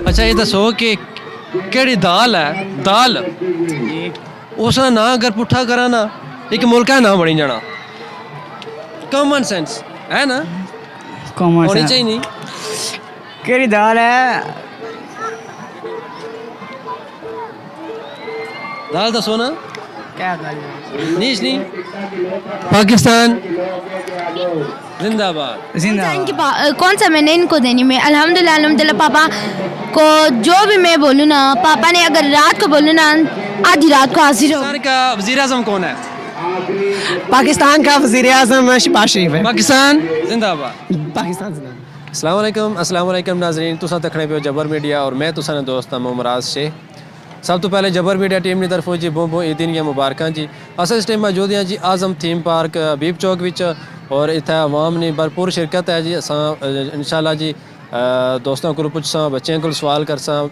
अच्छा ये दसो कि केड़ी दाल है दाल उसका ना अगर पुट्ठा करा ना एक मुल्क का नाम बनी जाना। कॉमन सेंस है ना, होनी चाहिए नहीं। केड़ी दाल है? दाल दसो ना। क्या दाल? नीच नहीं। पाकिस्तान जिंदाबाद। कौन सा मैंने इनको देनी में अल्हम्दुलिल्लाह पापा को जो भी मैं बोलूँ ना, पापा ने अगर रात को बोलूँ ना आधी रात को हाजिर हो। पाकिस्तान का वज़ीर आज़म कौन है? पाकिस्तान का वज़ीर आज़म शहबाज शरीफ है। पाकिस्तान जिंदाबाद। पाकिस्तान जिंदाबाद। अस्सलाम वालेकुम नाज़रीन, तुसां तकने पे जबर मीडिया और मैं तुसां दोस्त मुमराज से। सब तो पहले जबर मीडिया टीम की तरफों जी बहुत ईद दियां मुबारकां जी। अस इस टाइम मौजूद हैं जी आज़म थीम पार्क हबीब चौक विच और इत्थे अवाम ने भरपूर शिरकत है जी। असां इंशाल्लाह जी दोस्तों को पुछसां, बच्चों को सवाल करसां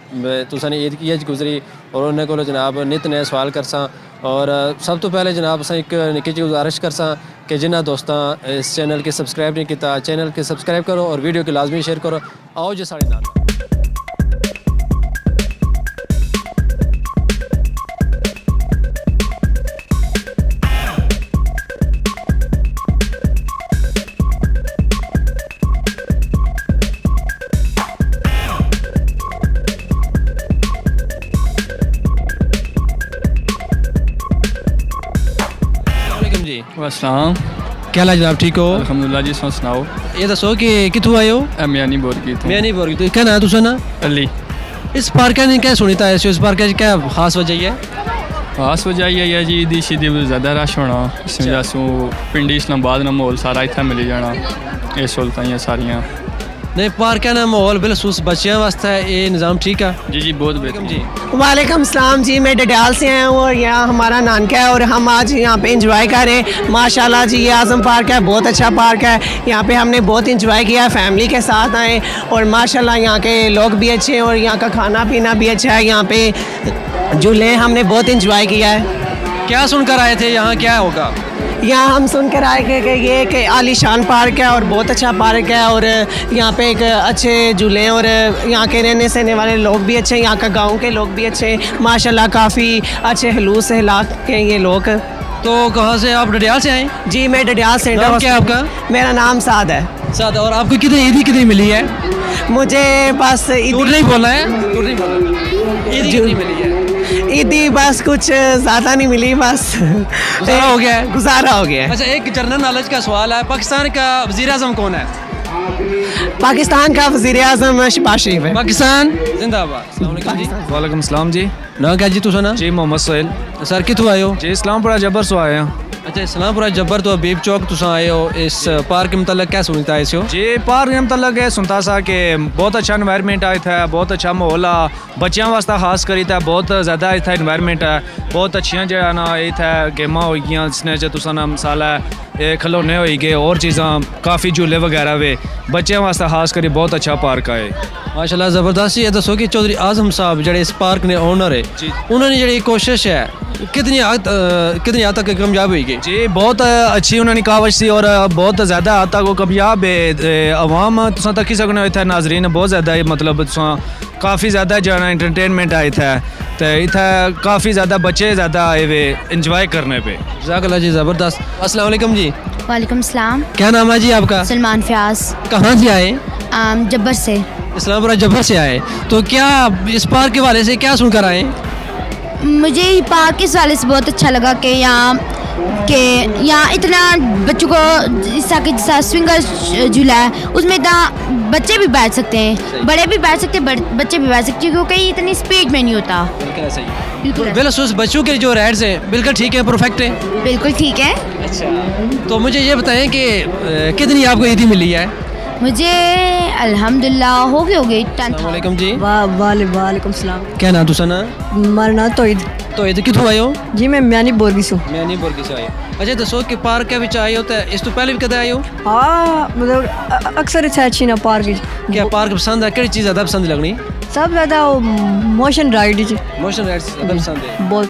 तुसां ईद कि'यां गुजरी और उन्हें को जनाब नित नए सवाल करसां। और सब तो पहले जनाब असां एक निक्की जी गुजारिश करसां कि जिन्हां दोस्तां इस चैनल के सब्सक्राइब नहीं किया चैनल के सब्सक्राइब करो और वीडियो के लाजमी शेयर करो। आओ जी साढ़े नाल। अस्सलाम, क्या हाल है जनाब, ठीक हो? अल्हम्दुलिल्लाह जी। सुनाओ। ये दसो कि कितों आए हो? मियानी बोरगी तो मैं नहीं बोल रही, क्या नाम है तुसा ना? अली। इस पार्क ने क्या सुनी था इस पार्क की क्या खास वजह है? खास वजह यह है जी ईदी शीदी ज़्यादा रश होना, इस वजह से पिंडी इस्लामाबाद का माहौल सारा इतना मिली जाना, ये सहूलतां सारियाँ। नहीं पार्क का ना माहौल बिल्कुल बच्चों वास्ते है, ये निज़ाम ठीक है जी जी बहुत बेहतर जी। वालेकुम सलाम जी, मैं डडियाल से आया हूँ और यहाँ हमारा नानका है और हम आज यहाँ पे इंजॉय कर रहे हैं। माशाल्लाह जी ये आज़म पार्क है, बहुत अच्छा पार्क है। यहाँ पे हमने बहुत इंजॉय किया है, फैमिली के साथ आए और माशाल्लाह यहाँ के लोग भी अच्छे हैं और यहाँ का खाना पीना भी अच्छा है। यहाँ पे झूले हमने बहुत इंजॉय किया है। क्या सुनकर आए थे, यहाँ क्या होगा? यहाँ हम सुनकर आए कि ये एक आलीशान पार्क है और बहुत अच्छा पार्क है और यहाँ पे एक अच्छे झूले हैं और यहाँ के रहने सहने वाले लोग भी अच्छे हैं, यहाँ का गांव के लोग भी अच्छे हैं माशाल्लाह, काफ़ी अच्छे हलूस सहलाक के ये लोग। तो कहाँ से आप? डडियाल से आए? जी मैं डडियाल से। नाम क्या है आपका? मेरा नाम साद है। साद। और आपको कितनी ईदी कितनी मिली है? मुझे बस झूठ नहीं बोलना है, झूठ नहीं बोलना। ईदी कितनी मिली है? ईदी बस कुछ ज़्यादा नहीं मिली, बस गुजारा हो गया है। गुजारा हो गया है। अच्छा एक जनरल नॉलेज का सवाल है, पाकिस्तान का वज़ीर आज़म कौन है? पाकिस्तान का वज़ीर आज़म शहबाज शरीफ है। पाकिस्तान जिंदाबाद। अस्सलाम वालेकुम जी। वालेकुम सलाम जी। ना क्या जी तुसा ना? जी मोहम्मद सोहेल। सर कितों आए हो? जी इस्लामपुरा जबर सो आए हैं। अच्छा इस्लामपुरा जब्बर तो हबीब चौक तुसा आए हो, इस पार्क के मतलब क्या सुनता है इसो? जी पार्क के मतलब है सुनता सा कि बहुत अच्छा इन्वायरमेंट आया था, बहुत अच्छा माहौल आ बच्चों वास्ते खास करी था, बहुत ज़्यादा इतना इन्वायरमेंट है, बहुत अच्छियां जो ना इतना गेमां हो गई जिसने जो तुसा ना मिसाल है खिलौने हो गए और चीज़ां काफ़ी झूले वगैरह वे बच्चों वास्ते खास करी बहुत अच्छा पार्क है माशाल्लाह ज़बरदस्त। ये दसो कि चौधरी आज़म साहब जड़े इस पार्क ने ओनर है उन्होंने जी कोशिश है कितनी हद तक कामयाब हुई? जी बहुत अच्छी उन्होंने कावश थी और बहुत ज़्यादा हद तक वो कामयाब है। अवाम तुसा तक ही सकने इतना नाजरीन बहुत ज़्यादा मतलब काफ़ी ज़्यादा जो है एंटरटेनमेंट आए थे तो इतना काफ़ी ज़्यादा बच्चे ज़्यादा आए हुए इंजॉय करने पे। जज़ाकल्लाह जी ज़बरदस्त। अस्सलाम वालेकुम जी। वालेकुम सलाम। क्या नाम है जी आपका? सलमान फयाज। कहाँ से आए? जब्बर से। इस्लामपुरा जब्बर से आए, तो क्या इस पार्क के वाले से क्या सुनकर आए? मुझे ये पार्क इस वाले से बहुत अच्छा लगा कि यहाँ इतना बच्चों को इस जैसा स्विंगर झूला है उसमें इतना बच्चे भी बैठ सकते हैं, बड़े भी बैठ सकते हैं, बच्चे भी बैठ सकते हैं क्योंकि इतनी स्पीड में नहीं होता। बिल्कुल बच्चों के जो राइड्स हैं बिल्कुल ठीक है, परफेक्ट है, बिल्कुल ठीक है। अच्छा तो मुझे ये बताएं कि कितनी आपको ईदी मिली है? मुझे अल्हम्दुलिल्लाह हो गई 10,000। वालेकुम जी। वालेकुम सलाम। क्या नाम तुसा ना? हमारा नाम तोहिद। तो ये कितों आए हो? जी मैं म्यानी बोरगी सो। मैं नहीं बोल किसे आए हो। अच्छा दसो कि पार्क के विच आए हो तो इस तो पहले भी कदे आए हो? हाँ मतलब अक्सर इत्थै अच्छी ना पार्क च। क्या पार्क पसंद है? केड़ी चीज़ ज़्यादा पसंद लगनी? सब ज़्यादा मोशन राइड च मोशन राइड्स ज़्यादा पसंद है। बहुत